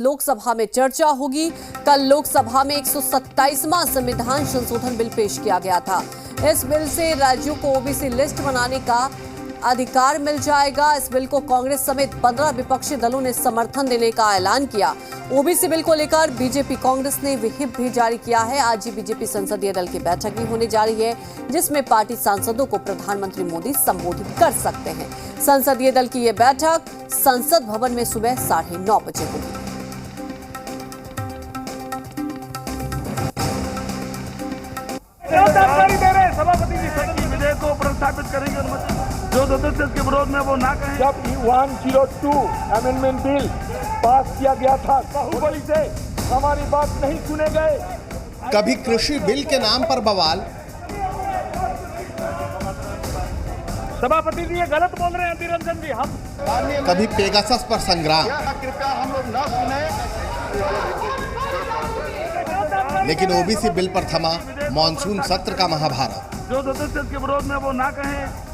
लोकसभा में चर्चा होगी। कल लोकसभा में 127वां संविधान संशोधन बिल पेश किया गया था। इस बिल से राज्यों को ओबीसी लिस्ट बनाने का अधिकार मिल जाएगा। इस बिल को कांग्रेस समेत 15 विपक्षी दलों ने समर्थन देने का ऐलान किया। ओबीसी बिल को लेकर बीजेपी कांग्रेस ने व्हिप भी जारी किया है। आज ही बीजेपी संसदीय दल की बैठक भी होने जा रही है, जिसमें पार्टी सांसदों को प्रधानमंत्री मोदी संबोधित कर सकते हैं। संसदीय दल की ये बैठक संसद भवन में सुबह 9:30 बजे होगी। सभापति जी सदन के विधेयक को प्रस्तावित करेंगे अनुमति जो सदस्य इसके विरोध में वो ना कहें। जब 102 अमेंडमेंट बिल पास किया गया था, बाहुबली से हमारी बात नहीं सुने गए। कभी कृषि बिल के नाम पर बवाल, सभापति जी ये गलत बोल रहे हैं अधीर रंजन जी। हम कभी पेगासस पर संग्राम, कृपया हम लोग न सुने। लेकिन ओबीसी बिल पर थमा मॉनसून सत्र का महाभारत। जो सदस्य इसके विरोध में वो ना कहें।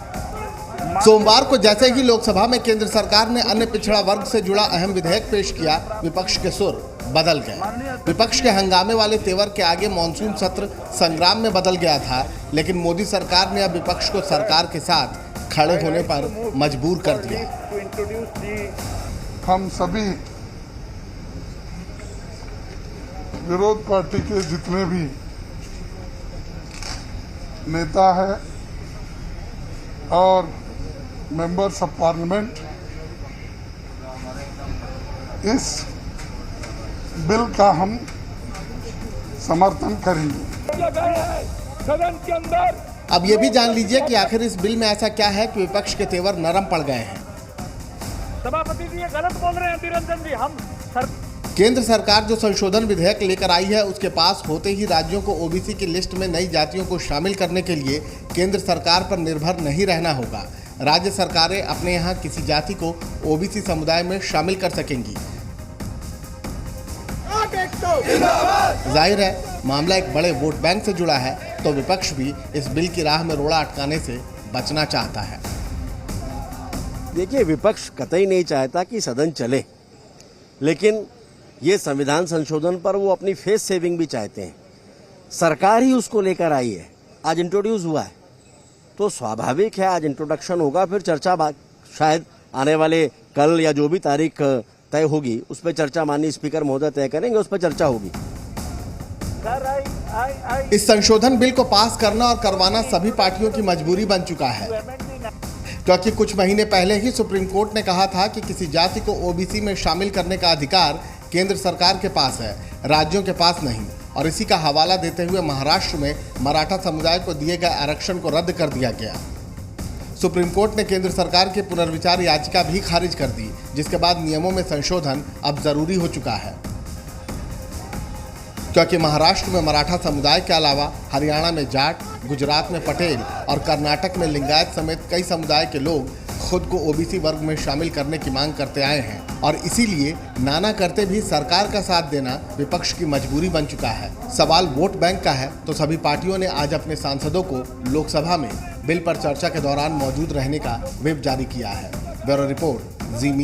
सोमवार को जैसे ही लोकसभा में केंद्र सरकार ने अन्य पिछड़ा वर्ग से जुड़ा अहम विधेयक पेश किया, विपक्ष के सुर बदल गए। विपक्ष के हंगामे वाले तेवर के आगे मॉनसून सत्र संग्राम में बदल गया था, लेकिन मोदी सरकार ने अब विपक्ष को सरकार के साथ खड़े होने पर मजबूर कर दिया। हम सभी विरोध पार्टी के जितने भी नेता हैं और मेंबर्स ऑफ पार्लियामेंट इस बिल का हम समर्थन करेंगे। सदन के अंदर अब ये भी जान लीजिए कि आखिर इस बिल में ऐसा क्या है कि विपक्ष के तेवर नरम पड़ गए हैं। सभापति जी ये गलत बोल रहे हैं अधीर रंजन जी। केंद्र सरकार जो संशोधन विधेयक लेकर आई है, उसके पास होते ही राज्यों को ओबीसी की लिस्ट में नई जातियों को शामिल करने के लिए केंद्र सरकार पर निर्भर नहीं रहना होगा। राज्य सरकारें अपने यहाँ किसी जाति को ओबीसी समुदाय में शामिल कर सकेंगी। जाहिर है मामला एक बड़े वोट बैंक से जुड़ा है, तो विपक्ष भी इस बिल की राह में रोड़ा अटकाने से बचना चाहता है। देखिए, विपक्ष कतई नहीं चाहता कि सदन चले, लेकिन ये संविधान संशोधन पर वो अपनी फेस सेविंग भी चाहते हैं। सरकार ही उसको लेकर आई है, आज इंट्रोड्यूस हुआ है, तो स्वाभाविक है आज इंट्रोडक्शन होगा, फिर चर्चा शायद आने वाले कल या जो भी तारीख तय होगी उस पर चर्चा माननीय स्पीकर महोदय तय करेंगे, उस पर चर्चा होगी। इस संशोधन बिल को पास करना और करवाना सभी पार्टियों की मजबूरी बन चुका है, क्योंकि कुछ महीने पहले ही सुप्रीम कोर्ट ने कहा था कि किसी जाति को ओबीसी में शामिल करने का अधिकार केंद्र सरकार के पास है, राज्यों के पास नहीं। और इसी का हवाला देते हुए महाराष्ट्र में मराठा समुदाय को दिए गए आरक्षण को रद्द कर दिया गया। सुप्रीम कोर्ट ने केंद्र सरकार की पुनर्विचार याचिका भी खारिज कर दी, जिसके बाद नियमों में संशोधन अब जरूरी हो चुका है, क्योंकि महाराष्ट्र में मराठा समुदाय के अलावा हरियाणा में जाट, गुजरात में पटेल और कर्नाटक में लिंगायत समेत कई समुदाय के लोग खुद को ओबीसी वर्ग में शामिल करने की मांग करते आए हैं, और इसीलिए नाना करते भी सरकार का साथ देना विपक्ष की मजबूरी बन चुका है। सवाल वोट बैंक का है, तो सभी पार्टियों ने आज अपने सांसदों को लोकसभा में बिल पर चर्चा के दौरान मौजूद रहने का व्हिप जारी किया है। ब्यूरो रिपोर्ट, जी मीडिया।